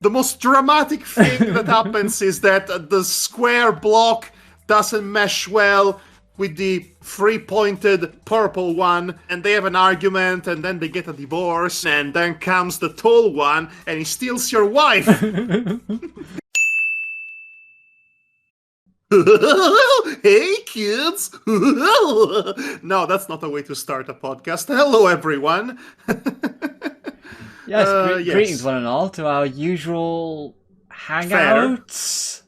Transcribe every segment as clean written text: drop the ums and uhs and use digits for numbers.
The most dramatic thing that happens is that the square block doesn't mesh well with the three-pointed purple one, and they have an argument, and then they get a divorce, and then comes the tall one, and he steals your wife. Hey kids! No, that's not a way to start a podcast. Hello everyone! Yes, greetings one and all to our usual hangouts.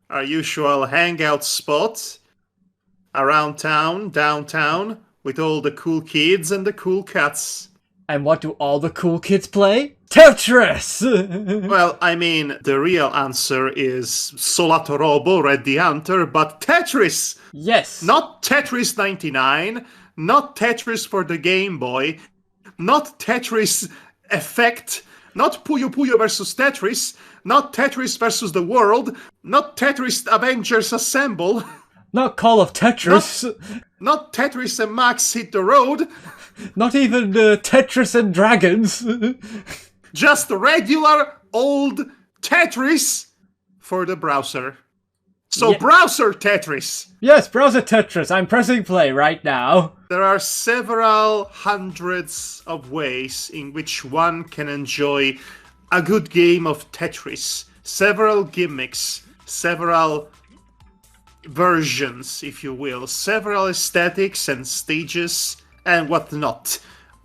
Our usual hangout spot around town, downtown, with all the cool kids and the cool cats. And what do all the cool kids play? Tetris! Well, I mean, the real answer is Solato Robo, Red the Hunter, but Tetris! Yes! Not Tetris 99, not Tetris for the Game Boy, not Tetris Effect, not Puyo Puyo versus Tetris, not Tetris versus the World, not Tetris Avengers Assemble, not Call of Tetris, not Tetris and Max Hit the Road, not even Tetris and Dragons, just regular old Tetris for the browser. So browser Tetris! Yes, browser Tetris. I'm pressing play right now. There are several hundreds of ways in which one can enjoy a good game of Tetris. Several gimmicks, several versions, if you will, several aesthetics and stages and whatnot.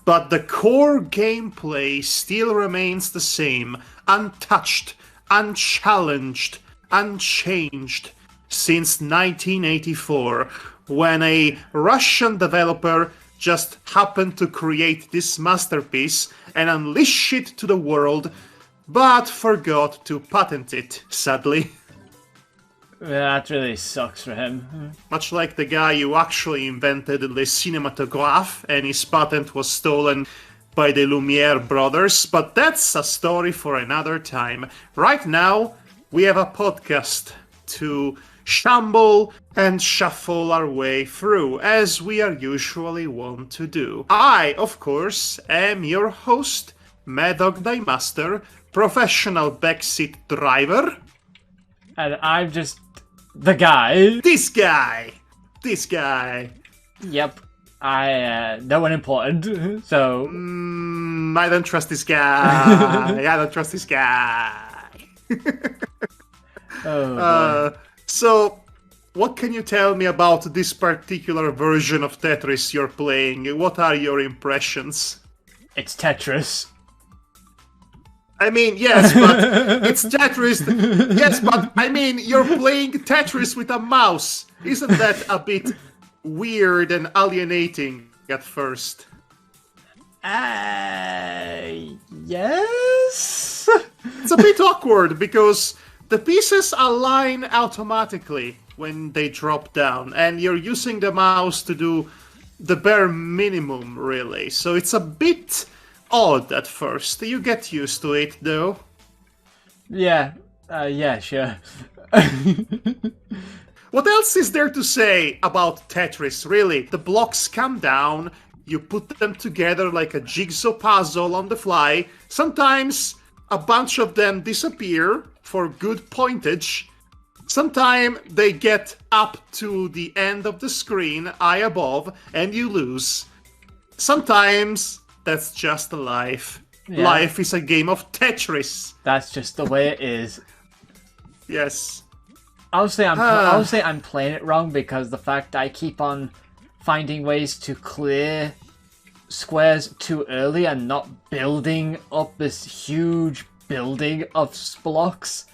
But the core gameplay still remains the same, untouched, unchallenged, unchanged, since 1984, when a Russian developer just happened to create this masterpiece and unleash it to the world, but forgot to patent it, sadly. That really sucks for him. Much like the guy who actually invented the cinematograph, and his patent was stolen by the Lumiere brothers, but that's a story for another time. Right now, we have a podcast to shamble and shuffle our way through, as we are usually wont to do. I, of course, am your host, Madhog the Master, professional backseat driver. And I'm just the guy. This guy! Yep. No one important, so... I don't trust this guy. I don't trust this guy. So, what can you tell me about this particular version of Tetris you're playing? What are your impressions? It's Tetris. I mean, yes, but it's Tetris. Yes, but I mean, you're playing Tetris with a mouse. Isn't that a bit weird and alienating at first? Yes? It's a bit awkward because the pieces align automatically when they drop down, and you're using the mouse to do the bare minimum, really. So it's a bit odd at first. You get used to it, though. Yeah, sure. What else is there to say about Tetris, really? The blocks come down, you put them together like a jigsaw puzzle on the fly. Sometimes a bunch of them disappear for good pointage. Sometimes they get up to the end of the screen, eye above, and you lose. Sometimes that's just life. Yeah. Life is a game of Tetris. That's just the way it is. Yes. I'll say I'm playing it wrong because the fact I keep on finding ways to clear squares too early and not building up this huge building of blocks.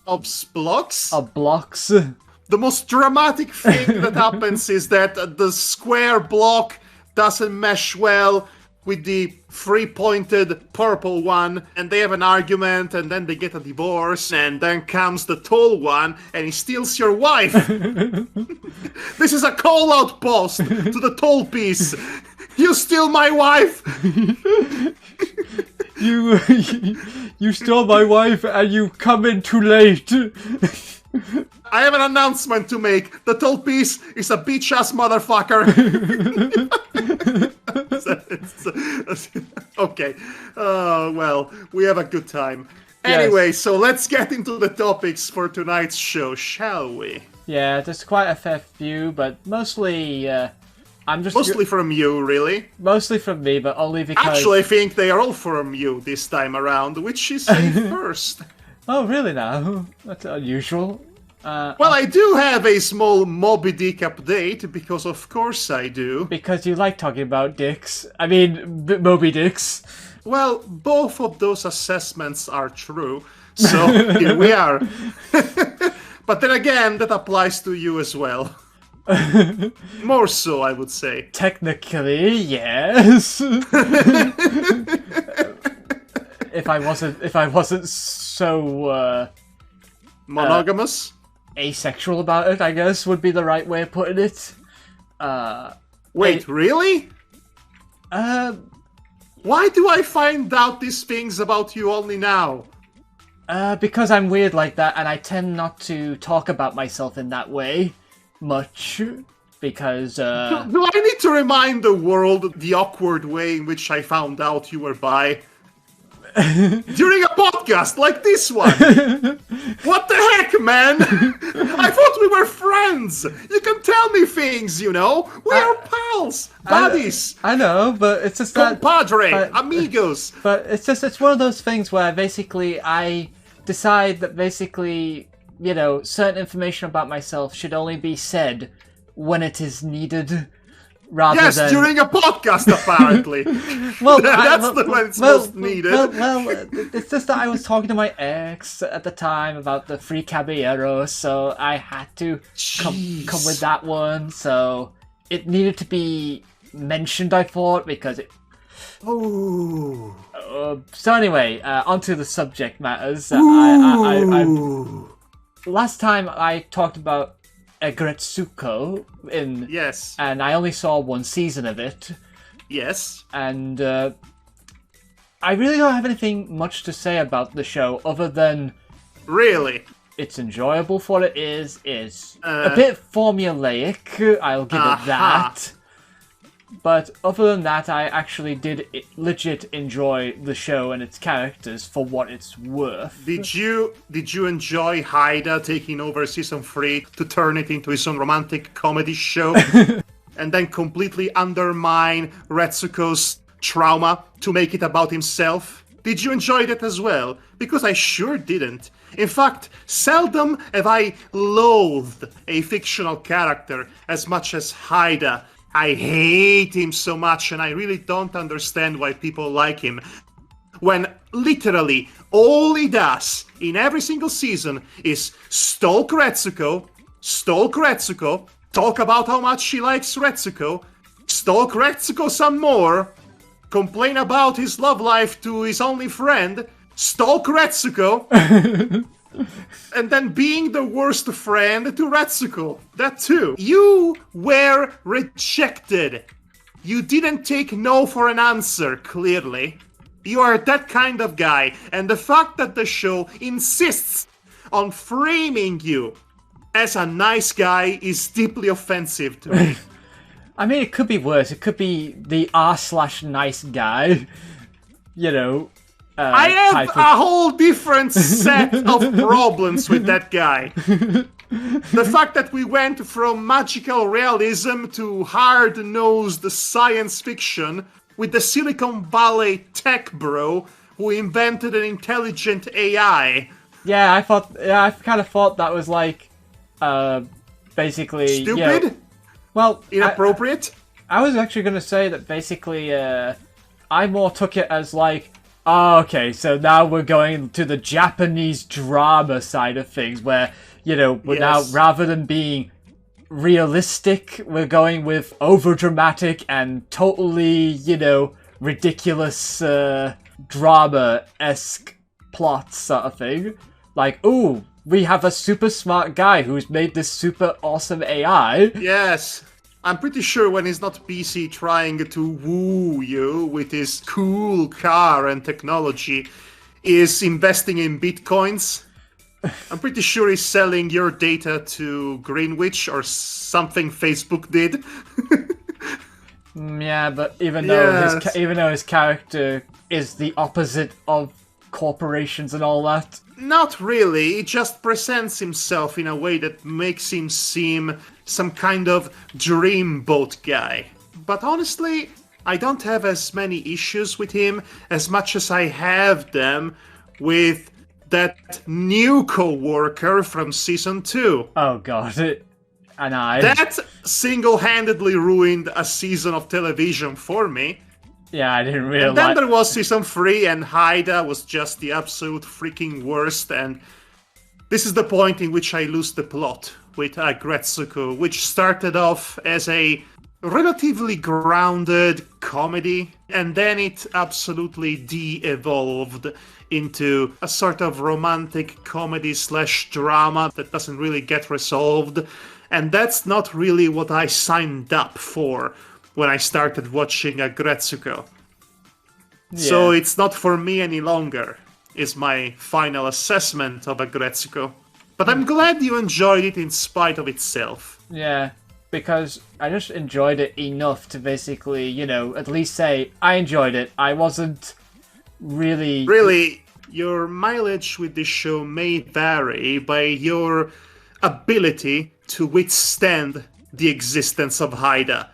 Of blocks? Of blocks. The most dramatic thing that happens is that the square block doesn't mesh well with the three-pointed purple one, and they have an argument, and then they get a divorce, and then comes the tall one, and he steals your wife. This is a call-out post to the tall piece. You steal my wife! You stole my wife, and you come in too late. I have an announcement to make. The tall piece is a bitch-ass motherfucker. Okay. Well, we have a good time. Anyway, so let's get into the topics for tonight's show, shall we? Yeah, there's quite a fair few, but mostly, Mostly from you, really. Mostly from me, but only because... Actually, I think they are all from you this time around, which is a first. Oh, really now? That's unusual. Well, I do have a small Moby Dick update, because of course I do. Because you like talking about dicks. I mean, Moby Dicks. Well, both of those assessments are true, so here we are. But then again, that applies to you as well. More so, I would say. Technically, yes. If I wasn't so monogamous, asexual about it, I guess would be the right way of putting it. Wait, really? Why do I find out these things about you only now? Because I'm weird like that, and I tend not to talk about myself in that way much. Because, Do I need to remind the world the awkward way in which I found out you were bi? During a podcast like this one! What the heck, man? I thought we were friends! You can tell me things, you know? We are pals! Buddies! I know, but it's just that... Compadre! Amigos! But it's one of those things where basically I decide that basically, you know, certain information about myself should only be said when it is needed. Rather than... during a podcast, apparently. Well, that's when it's most needed. Well, it's just that I was talking to my ex at the time about the Free Caballero, so I had to come with that one. So it needed to be mentioned, I thought, because it... Ooh. So anyway, onto the subject matters. Last time I talked about Aggretsuko in... Yes. And I only saw one season of it. Yes. And I really don't have anything much to say about the show other than... Really? It's enjoyable for what it is. It's a bit formulaic, I'll give it that. But other than that, I actually did legit enjoy the show and its characters for what it's worth. Did you enjoy Haida taking over season 3 to turn it into his own romantic comedy show? And then completely undermine Retsuko's trauma to make it about himself? Did you enjoy that as well? Because I sure didn't. In fact, seldom have I loathed a fictional character as much as Haida. I hate him so much, and I really don't understand why people like him. When literally all he does in every single season is stalk Retsuko, talk about how much he likes Retsuko, stalk Retsuko some more, complain about his love life to his only friend, stalk Retsuko, and then being the worst friend to Retsuko. That too. You were rejected. You didn't take no for an answer, clearly. You are that kind of guy, and the fact that the show insists on framing you as a nice guy is deeply offensive to me. I mean, it could be worse. It could be the r/nice guy, you know. I have a whole different set of problems with that guy. The fact that we went from magical realism to hard-nosed science fiction with the Silicon Valley tech bro who invented an intelligent AI. Yeah, I kind of thought that was like, basically... Stupid? You know, well... Inappropriate? I was actually going to say that basically, I more took it as like, oh, okay, so now we're going to the Japanese drama side of things, where, you know, we're now, rather than being realistic, we're going with overdramatic and totally, you know, ridiculous, drama-esque plots sort of thing. Like, ooh, we have a super smart guy who's made this super awesome AI. Yes. I'm pretty sure when he's not busy trying to woo you with his cool car and technology, is investing in bitcoins. I'm pretty sure he's selling your data to Greenwich or something Facebook did. Yeah, but even though his character is the opposite of corporations and all that? Not really. He just presents himself in a way that makes him seem some kind of dreamboat guy. But honestly, I don't have as many issues with him as much as I have them with that new co-worker from Season 2. Oh god. That single-handedly ruined a season of television for me. Yeah, I didn't really And then there was Season 3, and Haida was just the absolute freaking worst, and this is the point in which I lose the plot with Aggretsuko, which started off as a relatively grounded comedy, and then it absolutely de-evolved into a sort of romantic comedy / drama that doesn't really get resolved, and that's not really what I signed up for when I started watching Aggretsuko. Yeah. So it's not for me any longer, is my final assessment of Aggretsuko. But I'm glad you enjoyed it in spite of itself. Yeah, because I just enjoyed it enough to basically, you know, at least say, I enjoyed it. I wasn't really... Really, your mileage with this show may vary by your ability to withstand the existence of Haida,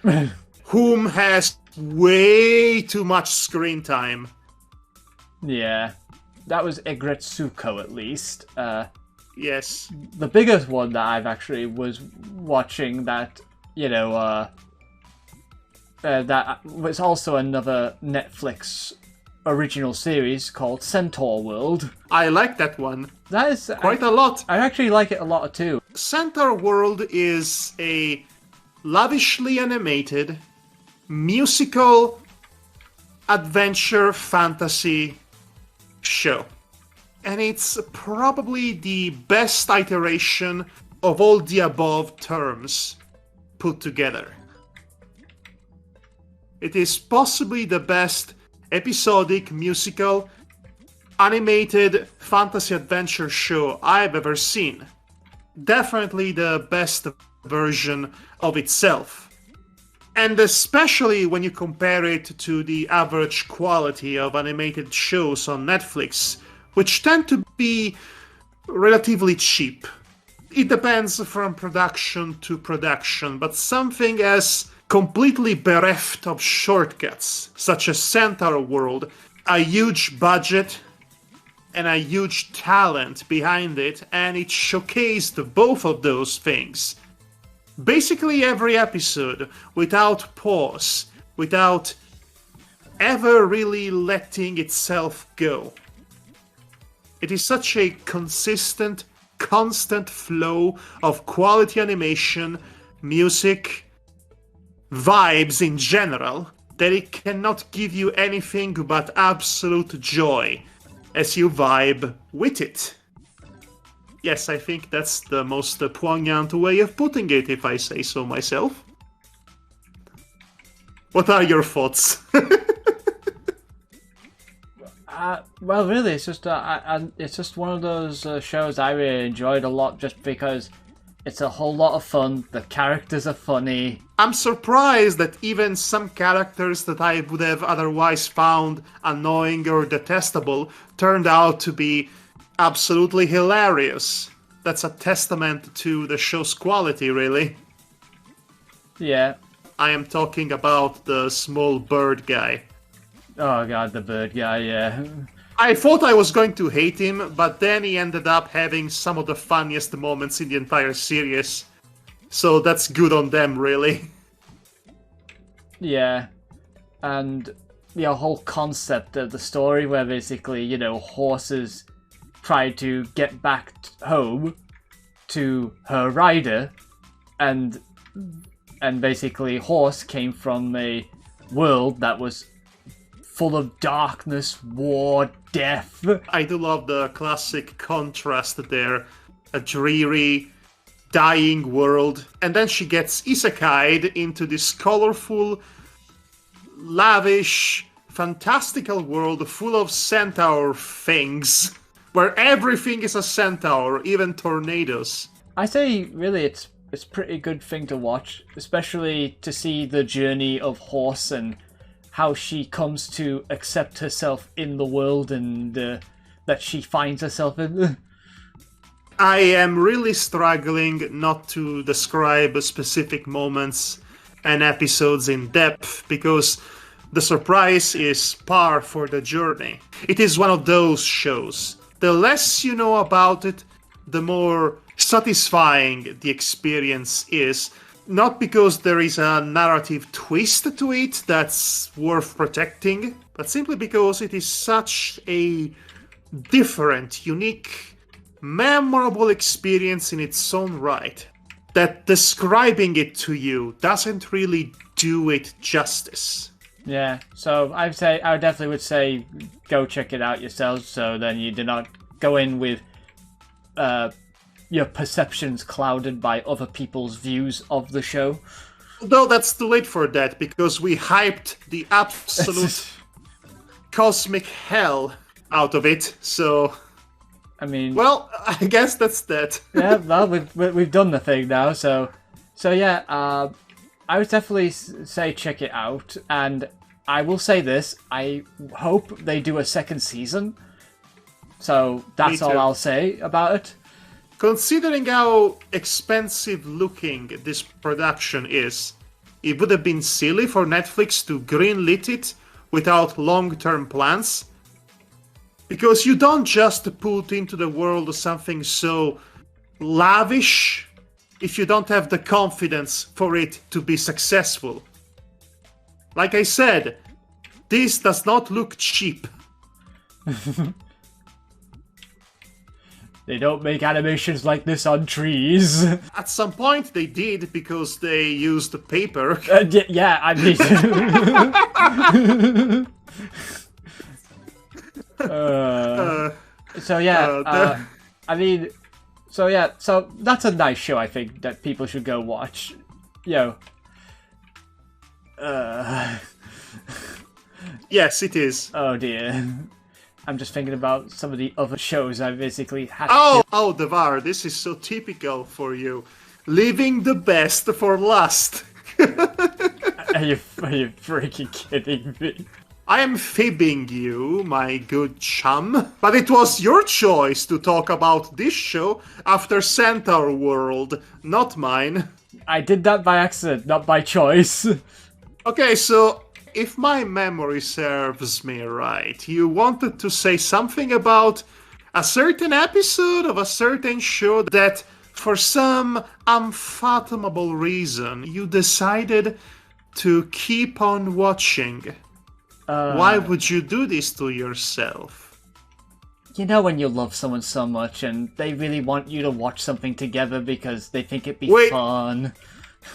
whom has way too much screen time. Yeah, that was Aggretsuko at least. Yes. The biggest one that I've actually was watching that, you know, that was also another Netflix original series called Centaurworld. I like that one. That is quite a lot. I actually like it a lot too. Centaurworld is a lavishly animated musical adventure fantasy show. And it's probably the best iteration of all the above terms put together. It is possibly the best episodic, musical, animated fantasy adventure show I've ever seen. Definitely the best version of itself. And especially when you compare it to the average quality of animated shows on Netflix, which tend to be relatively cheap. It depends from production to production, but something as completely bereft of shortcuts, such as Centaurworld, a huge budget and a huge talent behind it, and it showcased both of those things. Basically every episode, without pause, without ever really letting itself go. It is such a consistent, constant flow of quality animation, music, vibes in general, that it cannot give you anything but absolute joy as you vibe with it. Yes, I think that's the most poignant way of putting it, if I say so myself. What are your thoughts? Well, really, it's just one of those shows I really enjoyed a lot, just because it's a whole lot of fun. The characters are funny. I'm surprised that even some characters that I would have otherwise found annoying or detestable turned out to be absolutely hilarious. That's a testament to the show's quality, really. Yeah. I am talking about the small bird guy. Oh god, the bird guy, yeah. I thought I was going to hate him, but then he ended up having some of the funniest moments in the entire series. So that's good on them, really. Yeah. And the whole concept of the story where basically, you know, horses try to get back home to her rider, and basically Horse came from a world that was full of darkness, war, death. I do love the classic contrast there. A dreary, dying world. And then she gets isekai'd into this colorful, lavish, fantastical world full of centaur things. Where everything is a centaur, even tornadoes. I say, really, it's a pretty good thing to watch. Especially to see the journey of Horse and how she comes to accept herself in the world, and that she finds herself in. I am really struggling not to describe specific moments and episodes in depth because the surprise is par for the journey. It is one of those shows. The less you know about it, the more satisfying the experience is. Not because there is a narrative twist to it that's worth protecting, but simply because it is such a different, unique, memorable experience in its own right that describing it to you doesn't really do it justice. Yeah, so I definitely would say go check it out yourselves, so then you do not go in with your perceptions clouded by other people's views of the show. Though that's too late for that, because we hyped the absolute cosmic hell out of it, so... I mean... Well, I guess that's that. Yeah, well, we've done the thing now, so yeah, I would definitely say check it out, and I will say this, I hope they do a second season, so that's all I'll say about it. Considering how expensive looking this production is, it would have been silly for Netflix to greenlit it without long-term plans. Because you don't just put into the world something so lavish if you don't have the confidence for it to be successful. Like I said, this does not look cheap. They don't make animations like this on trees. At some point they did because they used paper. Yeah, I mean... so yeah, I mean... So yeah, so that's a nice show, I think, that people should go watch. Yes, it is. Oh dear. I'm just thinking about some of the other shows I basically had. Oh, Devar, this is so typical for you. Leaving the best for last. Are you freaking kidding me? I am fibbing you, my good chum. But it was your choice to talk about this show after Centaurworld, not mine. I did that by accident, not by choice. Okay, so if my memory serves me right, you wanted to say something about a certain episode of a certain show that, for some unfathomable reason, you decided to keep on watching. Why would you do this to yourself? You know when you love someone so much and they really want you to watch something together because they think it'd be fun.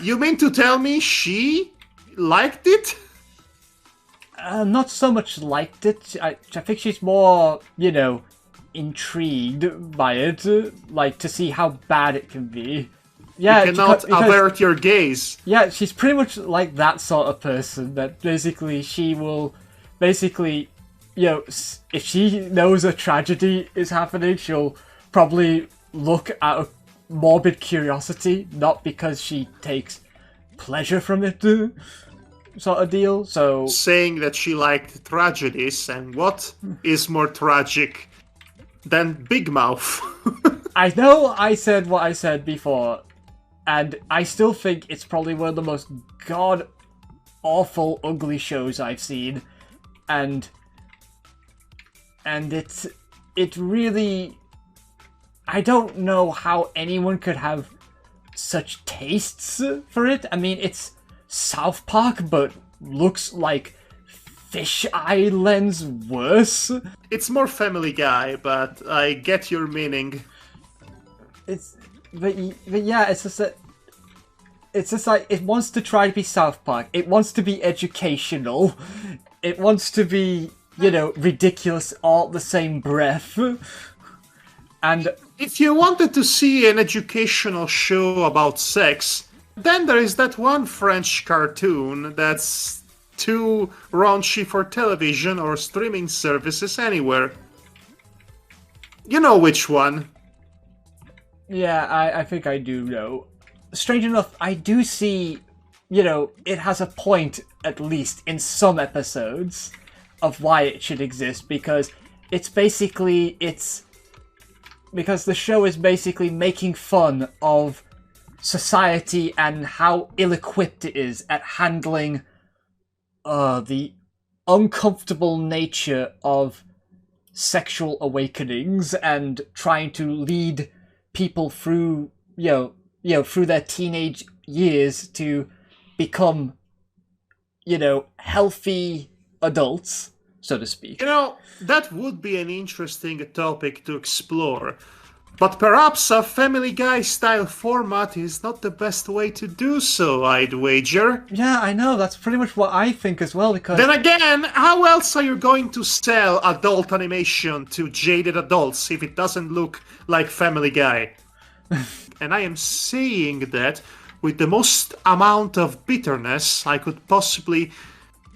You mean to tell me she liked it? Not so much liked it. I think she's more, intrigued by it, like to see how bad it can be. Yeah, you cannot avert your gaze. Yeah, she's pretty much like that sort of person that basically she will, if she knows a tragedy is happening, she'll probably look out of morbid curiosity, not because she takes pleasure from it, sort of deal. So saying that she liked tragedies, and what is more tragic than Big Mouth? I know I said what I said before, and I still think it's probably one of the most god-awful, ugly shows I've seen, and it really... I don't know how anyone could have such tastes for it. I mean, it's South Park, but looks like Fish Eye Lens worse. It's more Family Guy, but I get your meaning. But yeah, it's just like it wants to try to be South Park. It wants to be educational. It wants to be, ridiculous all at the same breath. And if you wanted to see an educational show about sex, then there is that one French cartoon that's too raunchy for television or streaming services anywhere. You know which one. Yeah, I think I do know. Strange enough, I do see, it has a point, at least, in some episodes, of why it should exist, because it's basically, because the show is basically making fun of society and how ill-equipped it is at handling the uncomfortable nature of sexual awakenings and trying to lead people through, through their teenage years to become, healthy adults, so to speak. That would be an interesting topic to explore. But perhaps a Family Guy-style format is not the best way to do so, I'd wager. Yeah, I know, that's pretty much what I think as well, because... Then again, how else are you going to sell adult animation to jaded adults if it doesn't look like Family Guy? And I am saying that with the most amount of bitterness I could possibly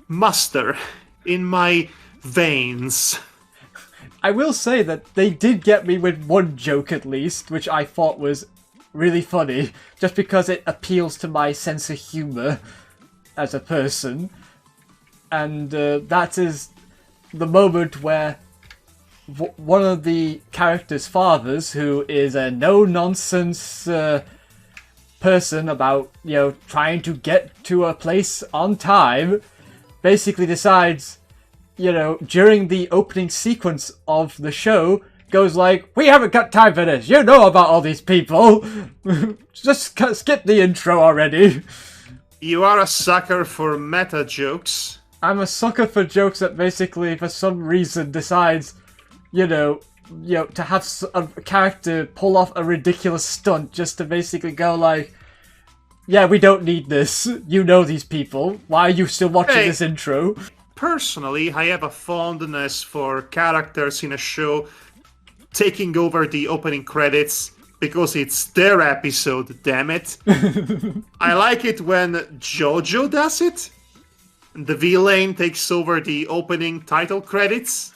muster in my veins. I will say that they did get me with one joke at least, which I thought was really funny, just because it appeals to my sense of humour as a person. And that is the moment where one of the characters' fathers, who is a no-nonsense person about, trying to get to a place on time, basically decides... during the opening sequence of the show, goes like, "We haven't got time for this. You know about all these people. Just skip the intro already." You are a sucker for meta jokes. I'm a sucker for jokes that basically, for some reason, decides, to have a character pull off a ridiculous stunt just to basically go like, "Yeah, we don't need this. You know these people. Why are you still watching this intro?" Personally, I have a fondness for characters in a show taking over the opening credits because it's their episode, damn it. I like it when JoJo does it. The villain takes over the opening title credits.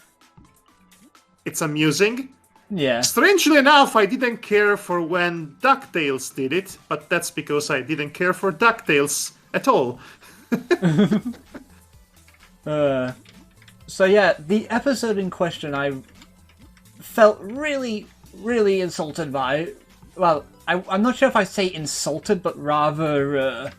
It's amusing. Yeah. Strangely enough, I didn't care for when DuckTales did it, but that's because I didn't care for DuckTales at all. So yeah, the episode in question I felt really, really insulted by. Well, I'm not sure if I say insulted, but rather,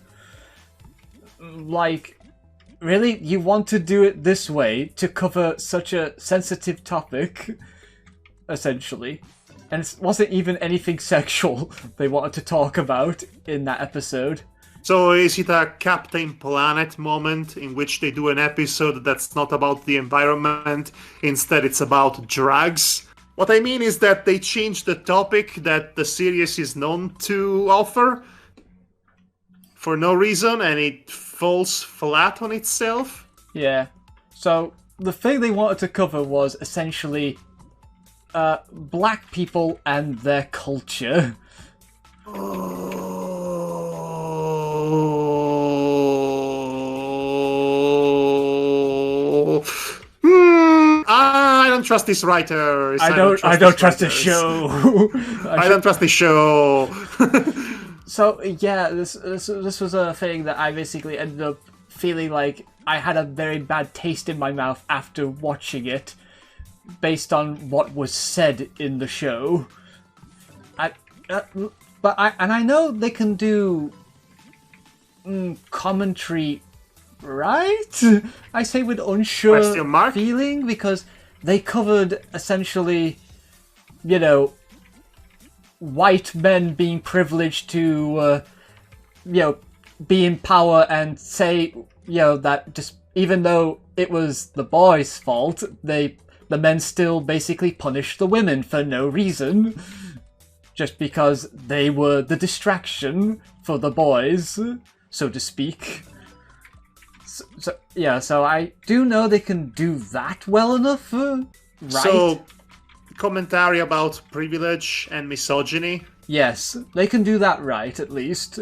really? You want to do it this way to cover such a sensitive topic, essentially. And it wasn't even anything sexual they wanted to talk about in that episode. So is it a Captain Planet moment in which they do an episode that's not about the environment, instead it's about drugs? What I mean is that they changed the topic that the series is known to offer for no reason, and it falls flat on itself. Yeah. So the thing they wanted to cover was essentially black people and their culture. I don't trust these writers. I don't trust the show. I don't trust the show. So yeah, this was a thing that I basically ended up feeling like I had a very bad taste in my mouth after watching it, based on what was said in the show. But I know they can do commentary, right? I say with unsure feeling, because they covered essentially, white men being privileged to, be in power and say, that just even though it was the boys' fault, the men still basically punished the women for no reason. Just because they were the distraction for the boys, so to speak. So I do know they can do that well enough, right? So, commentary about privilege and misogyny? Yes, they can do that right, at least,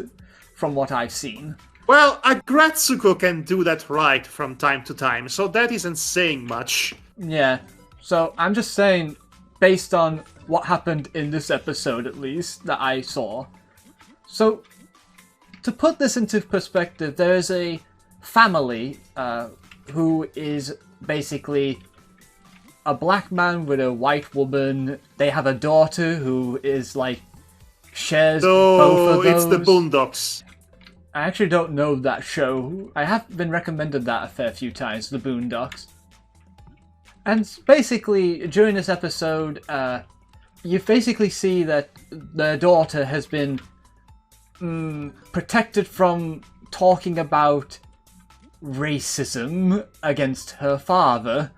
from what I've seen. Well, Aggretsuko can do that right from time to time, so that isn't saying much. Yeah, so I'm just saying, based on what happened in this episode, at least, that I saw. So, to put this into perspective, there is a family who is basically a black man with a white woman. They have a daughter who is like shares both of those. It's the Boondocks. I actually don't know that show. I have been recommended that a fair few times, the Boondocks. And basically, during this episode, you basically see that the daughter has been protected from talking about racism against her father.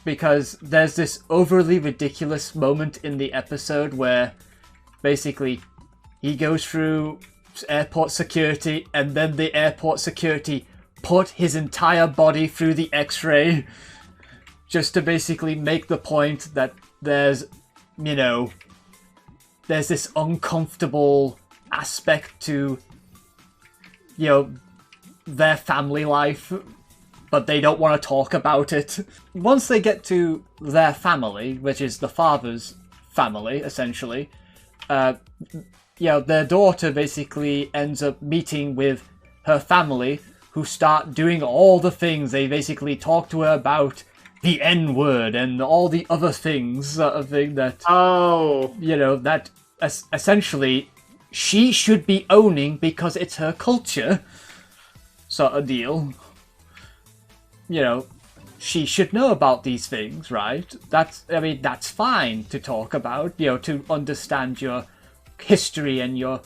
Because there's this overly ridiculous moment in the episode where basically he goes through airport security and then the airport security put his entire body through the x-ray just to basically make the point that there's, you know, there's this uncomfortable aspect to, you know, their family life, but they don't want to talk about it. Once they get to their family, which is the father's family, essentially, you know, their daughter basically ends up meeting with her family, who start doing all the things. They basically talk to her about the N-word and all the other things, sort of thing that, you know, that essentially she should be owning because it's her culture, sort of deal. You know, she should know about these things, right? I mean, that's fine to talk about, you know, to understand your history and your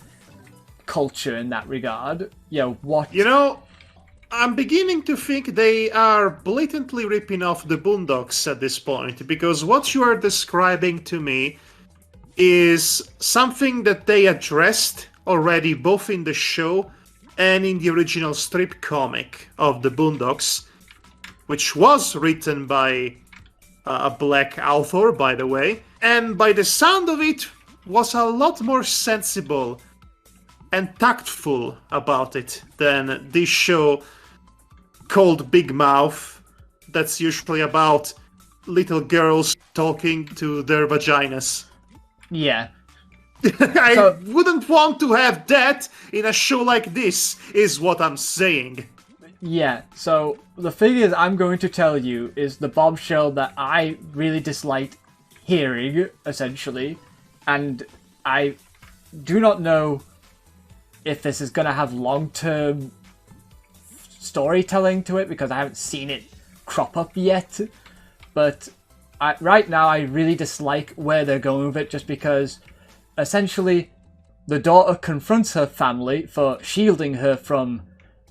culture in that regard. You know, what... You know, I'm beginning to think they are blatantly ripping off the Boondocks at this point, because what you are describing to me is something that they addressed already both in the show and in the original strip comic of the Boondocks, which was written by a black author, by the way, and by the sound of it, was a lot more sensible and tactful about it than this show called Big Mouth, that's usually about little talking to their vaginas. Yeah. I wouldn't want to have that in a show like this, is what I'm saying. Yeah, so the thing is I'm going to tell you is the bombshell that I really disliked hearing, essentially. And I do not know if this is going to have long-term storytelling to it, because I haven't seen it crop up yet. But right now I really dislike where they're going with it, just because essentially the daughter confronts her family for shielding her from,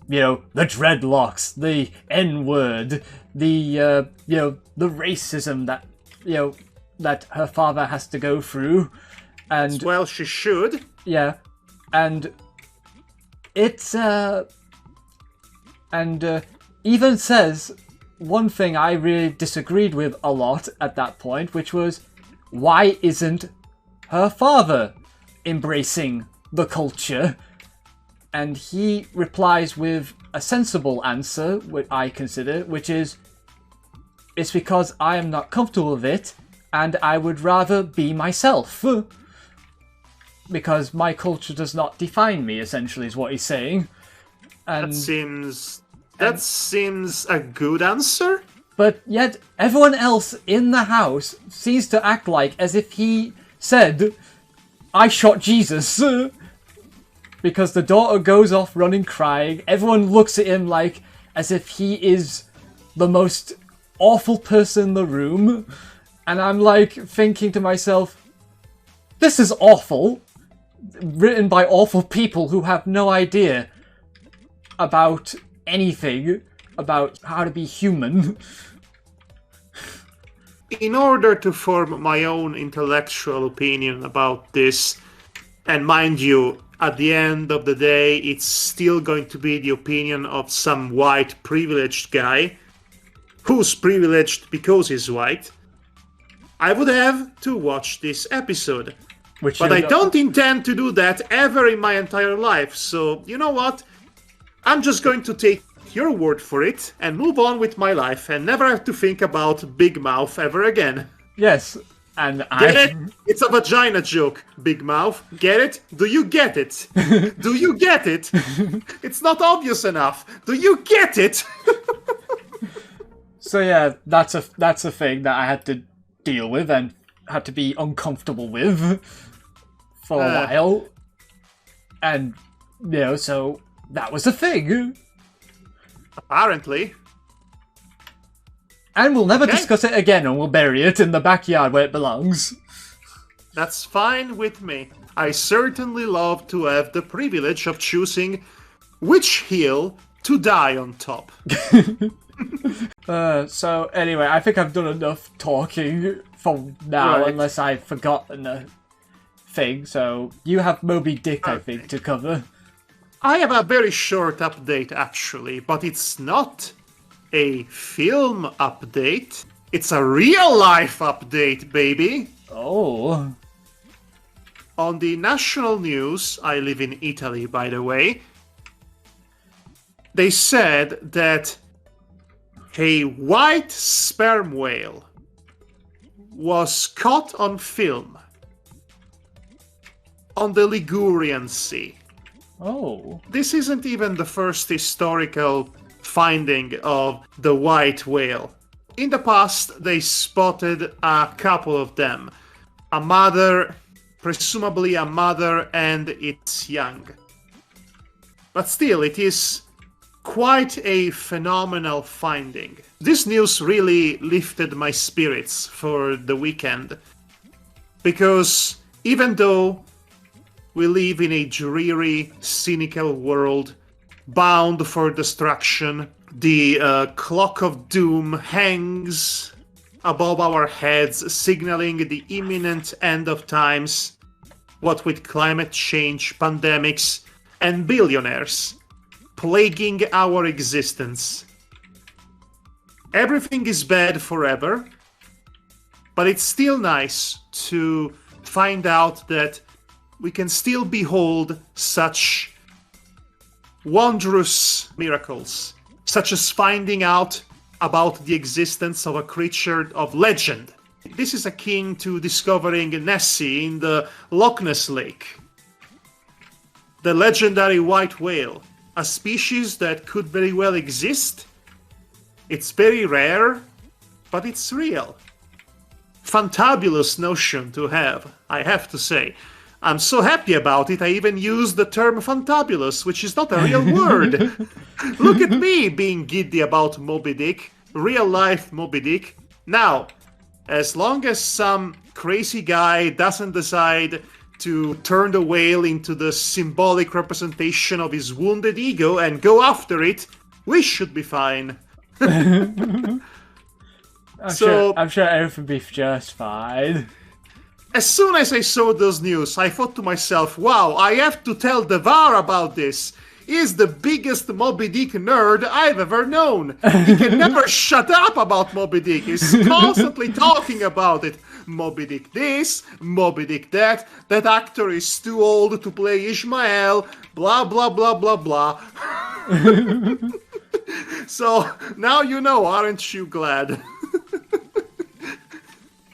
you know, the dreadlocks, the N-word, the, you know, the racism that, you know, that her father has to go through. And well, she should. Yeah. And it's, even says one thing I really disagreed with a lot at that point, which was, why isn't her father embracing the culture? And he replies with a sensible answer, which I consider, which is, it's because I am not comfortable with it, and I would rather be myself. Because my culture does not define me, essentially, is what he's saying. And that seems a good answer. But yet, everyone else in the house seems to act like as if he said, I shot Jesus. Because the daughter goes off running crying. Everyone looks at him like as if he is the most awful person in the room. And I'm like thinking to myself, this is awful. Written by awful people who have no idea about anything about how to be human. In order to form my own intellectual opinion about this, and mind you, at the end of the day, it's still going to be the opinion of some white privileged guy, who's privileged because he's white, I would have to watch this episode. But I don't intend to do that ever in my entire life, so you know what? I'm just going to take your word for it and move on with my life and never have to think about Big Mouth ever again. Yes, and Get it? It's a vagina joke, Big Mouth. Get it? Do you get it? Do you get it? It's not obvious enough. Do you get it? So yeah, that's a thing that I had to deal with and had to be uncomfortable with for a while. And, so that was a thing. Apparently. And we'll never discuss it again, and we'll bury it in the backyard where it belongs. That's fine with me. I certainly love to have the privilege of choosing which hill to die on top. So anyway, I think I've done enough talking for now, Right. unless I've forgotten a thing. So you have Moby Dick, I think, to cover. I have a very short update, actually, but it's not a film update. It's a real-life update, baby! Oh. On the national news, I live in Italy, by the way, they said that a white sperm whale was caught on film on the Ligurian Sea. Oh. This isn't even the first historical finding of the white whale. In the past, they spotted a couple of them. A mother, presumably a mother and its young. But still, it is quite a phenomenal finding. This news really lifted my spirits for the weekend. Because even though we live in a dreary, cynical world, bound for destruction, the clock of doom hangs above our heads, signaling the imminent end of times, what with climate change, pandemics, and billionaires plaguing our existence. Everything is bad forever, but it's still nice to find out that we can still behold such wondrous miracles, such as finding out about the existence of a creature of legend. This is akin to discovering Nessie in the Loch Ness Lake. The legendary white whale, a species that could very well exist. It's very rare, but it's real. Fantabulous notion to have, I have to say. I'm so happy about it, I even used the term fantabulous, which is not a real word. Look at me being giddy about Moby Dick, real life Moby Dick. Now, as long as some crazy guy doesn't decide to turn the whale into the symbolic representation of his wounded ego and go after it, we should be fine. I'm sure everything will be just fine. As soon as I saw those news, I thought to myself, wow, I have to tell Devar about this. He's the biggest Moby Dick nerd I've ever known. He can never shut up about Moby Dick. He's constantly talking about it. Moby Dick this, Moby Dick that actor is too old to play Ishmael, blah, blah, blah, blah, blah. So, now you know, aren't you glad?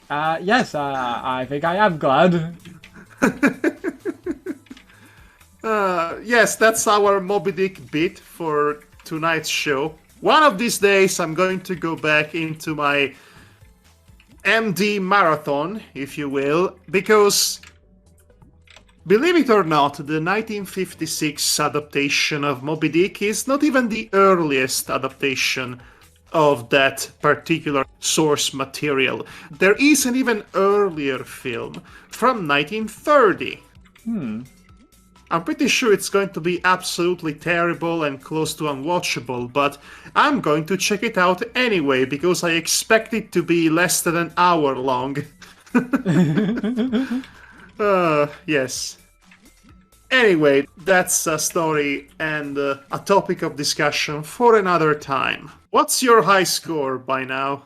Yes, I think I am glad. Yes, that's our Moby Dick bit for tonight's show. One of these days, I'm going to go back into my MD marathon, if you will, because, believe it or not, the 1956 adaptation of Moby Dick is not even the earliest adaptation of that particular source material. There is an even earlier film from 1930. I'm pretty sure it's going to be absolutely terrible and close to unwatchable, but I'm going to check it out anyway because I expect it to be less than an hour long. Yes. Anyway, that's a story and a topic of discussion for another time. What's your high score by now?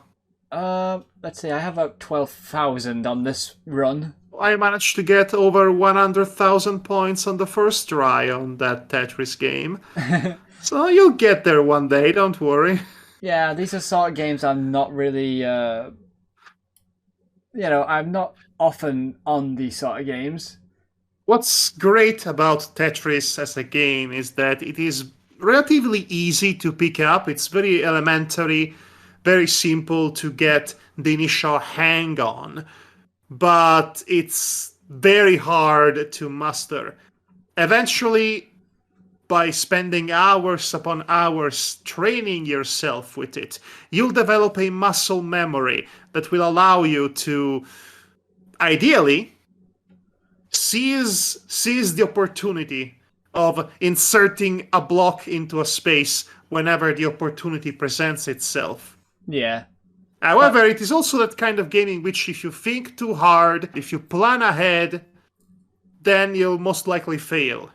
Let's see, I have about 12,000 on this run. I managed to get over 100,000 points on the first try on that Tetris game. So you'll get there one day, don't worry. Yeah, these are sort of games I'm not really, I'm not often on these sort of games. What's great about Tetris as a game is that it is relatively easy to pick up. It's very elementary, very simple to get the initial hang on, but it's very hard to master. Eventually, by spending hours upon hours training yourself with it, you'll develop a muscle memory that will allow you to, ideally, seize the opportunity of inserting a block into a space whenever the opportunity presents itself. Yeah. However, it is also that kind of game in which if you think too hard, if you plan ahead, then you'll most likely fail.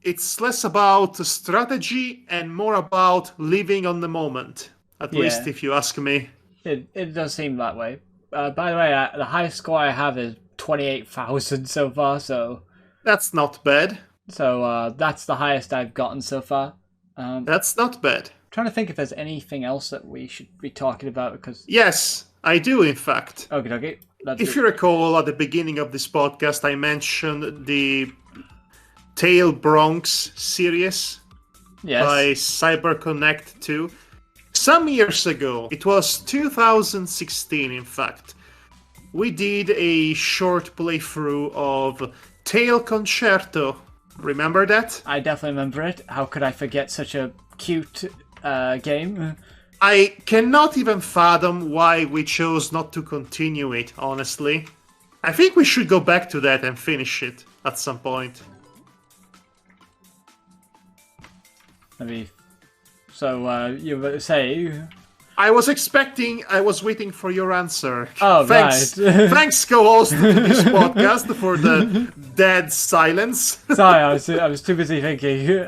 It's less about strategy and more about living on the moment, at least if you ask me. It does seem that way. By the way, the highest score I have is 28,000 so far, so... That's not bad. So that's the highest I've gotten so far. That's not bad. I'm trying to think if there's anything else that we should be talking about, because... Yes, I do, in fact. Okay. If you recall, at the beginning of this podcast, I mentioned the Tale Bronx series by CyberConnect 2. Some years ago, it was 2016, in fact, we did a short playthrough of Tale Concerto. Remember that? I definitely remember it. How could I forget such a cute game? I cannot even fathom why we chose not to continue it, honestly. I think we should go back to that and finish it at some point. Maybe. So, you were saying... I was waiting for your answer. Oh, thanks. right. Thanks, co-host to this podcast, for the dead silence. Sorry, I was too busy thinking.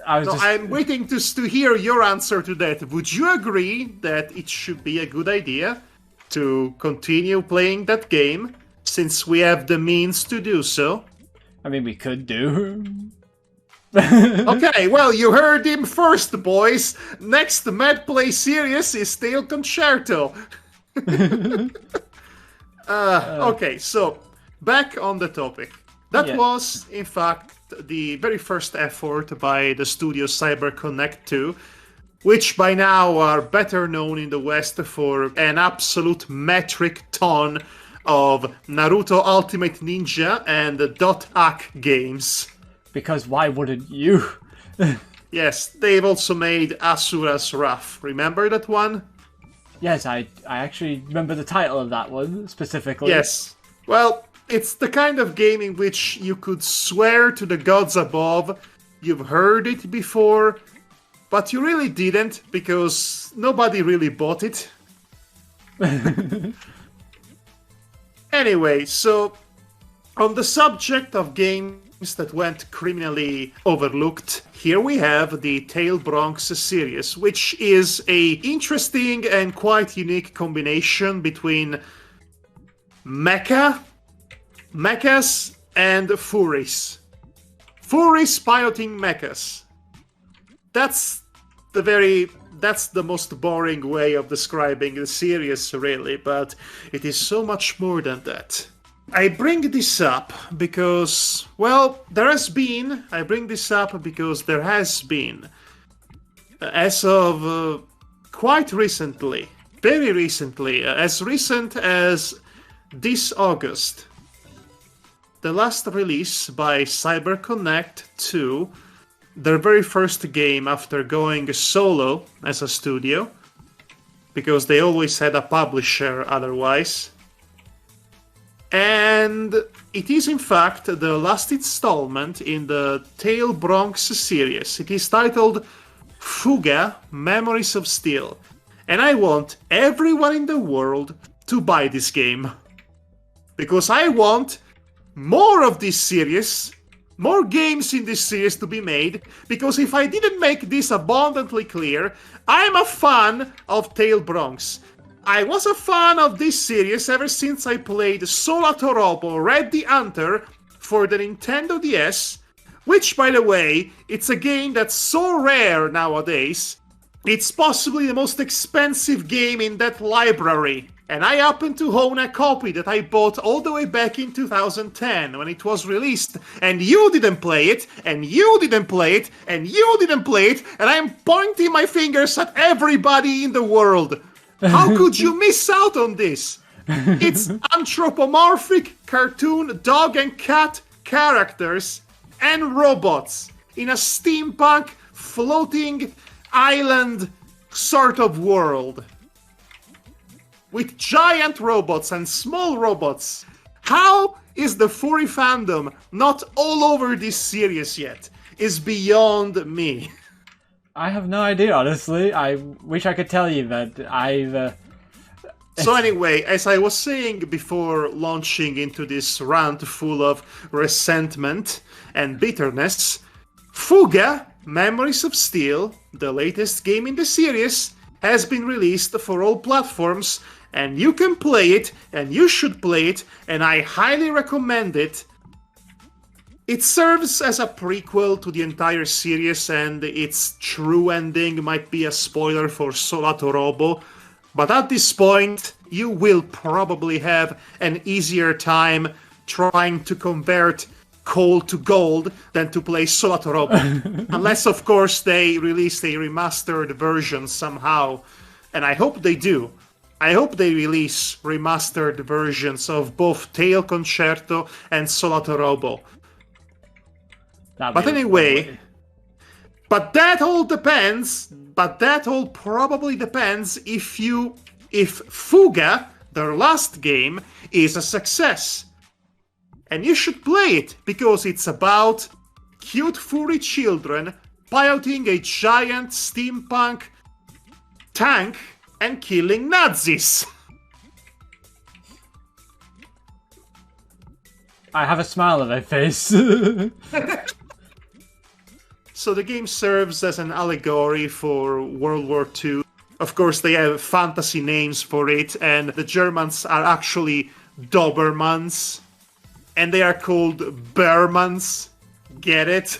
I'm waiting to hear your answer to that. Would you agree that it should be a good idea to continue playing that game, since we have the means to do so? I mean, we could do. Okay, well, you heard him first, boys. Next MADPlay series is Tale Concerto. Okay, so back on the topic. That was, in fact, the very first effort by the studio CyberConnect 2, which by now are better known in the West for an absolute metric ton of Naruto Ultimate Ninja and .hack games. Because why wouldn't you? Yes, they've also made Asura's Wrath. Remember that one? Yes, I actually remember the title of that one, specifically. Yes. Well, it's the kind of game in which you could swear to the gods above you've heard it before, but you really didn't, because nobody really bought it. Anyway, so on the subject of games that went criminally overlooked, here we have the Tale Bronx series, which is a interesting and quite unique combination between mechas and furries. Furries piloting mechas. That's the most boring way of describing the series, really, but it is so much more than that. I bring this up because, well, there has been, as of quite recently, very recently, as recent as this August, the last release by CyberConnect 2, their very first game after going solo as a studio, because they always had a publisher otherwise. And it is in fact the last installment in the Tale Bronx series. It is titled Fuga Memories of Steel. And I want everyone in the world to buy this game. Because I want more of this series, more games in this series to be made, because if I didn't make this abundantly clear, I'm a fan of Tale Bronx. I was a fan of this series ever since I played Solatorobo Red the Hunter for the Nintendo DS, which, by the way, it's a game that's so rare nowadays. It's possibly the most expensive game in that library And I happen to own a copy that I bought all the way back in 2010 when it was released. And you didn't play it, and you didn't play it, and you didn't play it, and I'm pointing my fingers at everybody in the world. How could you miss out on this? It's anthropomorphic cartoon dog and cat characters and robots in a steampunk floating island sort of world. With giant robots and small robots. How is the furry fandom not all over this series yet? Is beyond me. I have no idea, honestly. I wish I could tell you, but I've... So anyway, as I was saying before launching into this rant full of resentment and bitterness, Fuga, Memories of Steel, the latest game in the series, has been released for all platforms, and you can play it, and you should play it, and I highly recommend it. It serves as a prequel to the entire series, and its true ending might be a spoiler for Solatorobo, but at this point, you will probably have an easier time trying to convert coal to gold than to play Solatorobo. Unless, of course, they release a remastered version somehow. And I hope they do. I hope they release remastered versions of both Tail Concerto and Solatorobo. But anyway, but that all probably depends if Fuga, their last game, is a success. And you should play it, because it's about cute furry children piloting a giant steampunk tank and killing Nazis. I have a smile on my face. So the game serves as an allegory for World War II. Of course, they have fantasy names for it, and the Germans are actually Dobermans. And they are called Bearmans. Get it?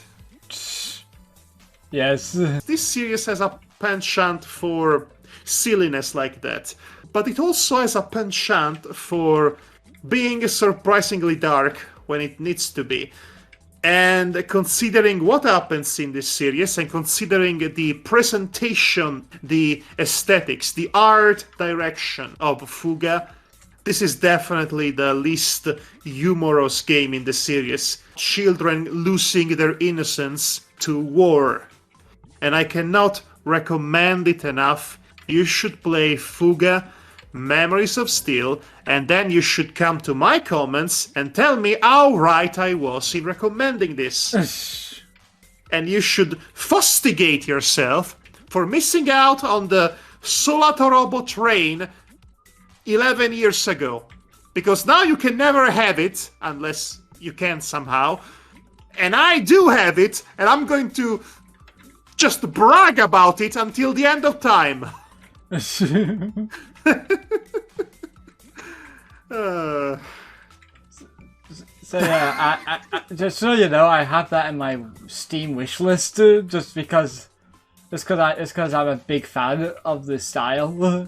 Yes. This series has a penchant for silliness like that. But it also has a penchant for being surprisingly dark when it needs to be. And considering what happens in this series, and considering the presentation, the aesthetics, the art direction of Fuga, this is definitely the least humorous game in the series. Children losing their innocence to war. And I cannot recommend it enough. You should play Fuga, Memories of Steel, and then you should come to my comments and tell me how right I was in recommending this. And you should fustigate yourself for missing out on the Solatorobo train 11 years ago. Because now you can never have it, unless you can somehow. And I do have it, and I'm going to just brag about it until the end of time. So yeah, I just so you know, I have that in my Steam wish list just because I'm a big fan of the style.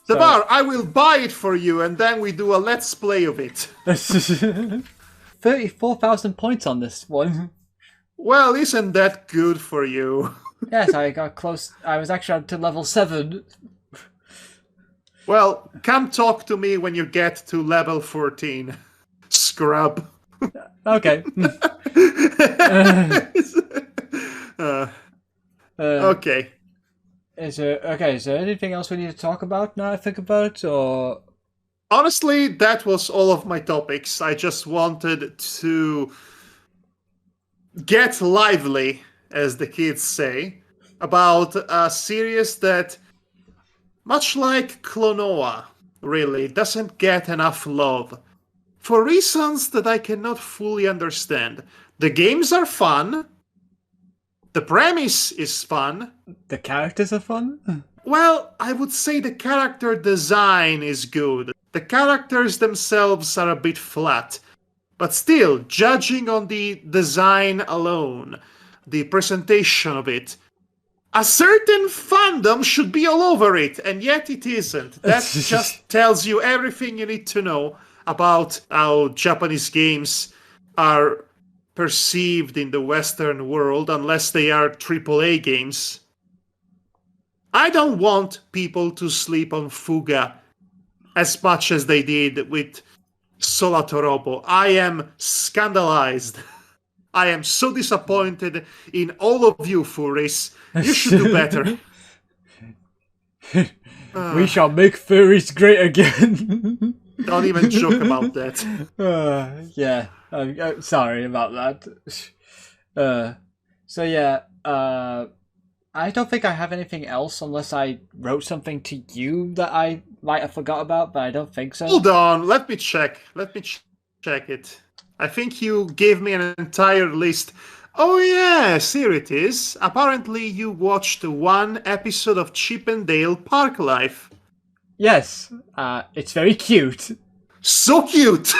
Devar, I will buy it for you, and then we do a let's play of it. 34,000 points on this one. Well, isn't that good for you? Yes, I got close. I was actually up to level 7. Well, come talk to me when you get to level 14. Scrub. Okay. Okay. Is there anything else we need to talk about now I think about, or? Honestly, that was all of my topics. I just wanted to get lively, as the kids say, about a series that, much like Klonoa, really doesn't get enough love. For reasons that I cannot fully understand. The games are fun. The premise is fun. The characters are fun? Well, I would say the character design is good. The characters themselves are a bit flat. But still, judging on the design alone, the presentation of it, A certain fandom should be all over it, and yet it isn't. That just tells you everything you need to know about how Japanese games are perceived in the Western world, unless they are AAA games. I don't want people to sleep on Fuga as much as they did with Solatorobo. I am scandalized. I am so disappointed in all of you, furries. You should do better. We shall make furries great again. Don't even joke about that. Yeah, I'm sorry about that. So yeah, I don't think I have anything else unless I wrote something to you that I might have forgot about, but I don't think so. Hold on, let me check. Check it. I think you gave me an entire list. Oh yes, here it is. Apparently you watched one episode of Chip and Dale Park Life. Yes, it's very cute. So cute!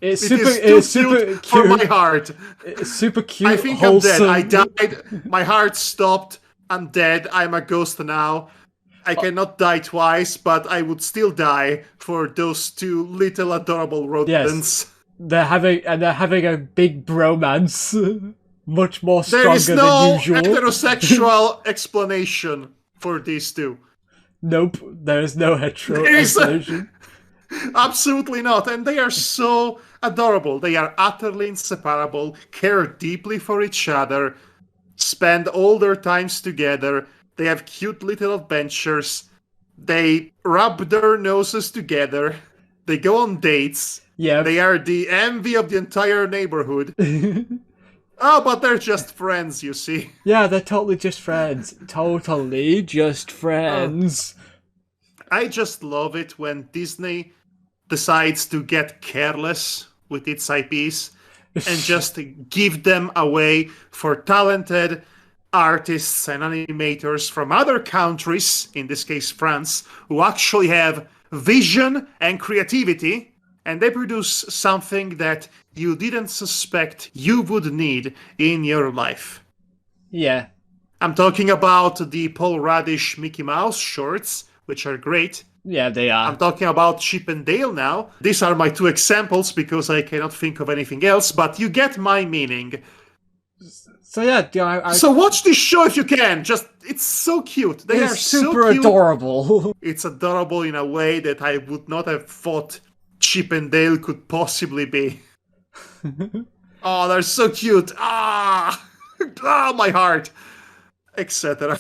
It's super cute for my heart. It's super cute. I think wholesome. I'm dead. I died. My heart stopped. I'm dead. I'm a ghost now. I cannot die twice, but I would still die for those two little adorable rodents. Yes. They're having a big bromance. Much more stronger than usual. There is no heterosexual explanation for these two. Nope, there is no explanation. Absolutely not. And they are so adorable. They are utterly inseparable, care deeply for each other, spend all their times together. They have cute little adventures. They rub their noses together. They go on dates. Yeah. They are the envy of the entire neighborhood. Oh, but they're just friends, you see. Yeah, they're totally just friends. Totally just friends. I just love it when Disney decides to get careless with its IPs and just give them away for talented artists and animators from other countries, in this case France, who actually have vision and creativity, and they produce something that you didn't suspect you would need in your life. Yeah. I'm talking about the Paul Radish Mickey Mouse shorts, which are great. Yeah, they are. I'm talking about Chip and Dale now. These are my two examples because I cannot think of anything else, but you get my meaning. So yeah, So watch this show if you can. It's so cute. They are super so cute. Adorable. It's adorable in a way that I would not have thought Chip and Dale could possibly be. Oh, they're so cute. My heart. Etc.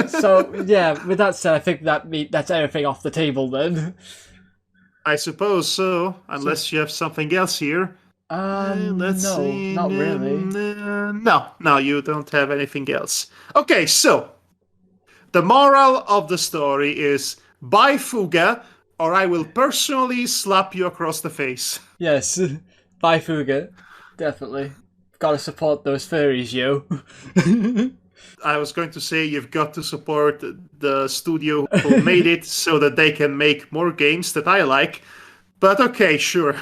So yeah, with that said, I think that's everything off the table then. I suppose so, unless you have something else here. Let's see. Not really. No, you don't have anything else. Okay, so the moral of the story is buy Fuga, or I will personally slap you across the face. Yes, buy Fuga, definitely. Gotta support those furries, yo. I was going to say you've got to support the studio who made it so that they can make more games that I like. But okay, sure.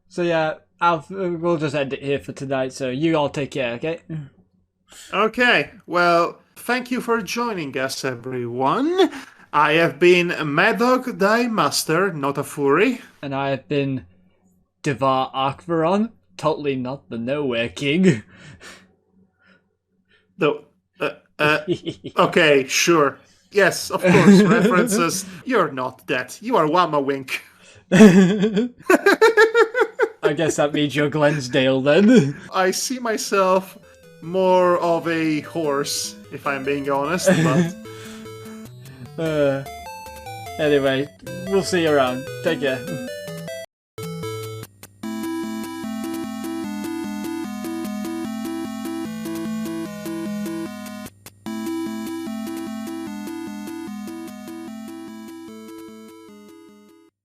So yeah, we'll just end it here for tonight. So you all take care, okay? Okay, well, thank you for joining us, everyone. I have been Madhog Thy Master, not a furry. And I have been Devar Akvaron, totally not the Nowhere King. Though, okay, sure. Yes, of course, references. You're not that. You are Wama Wink. I guess that means you're Glensdale then. I see myself more of a horse, if I'm being honest, but... Anyway, we'll see you around. Take care.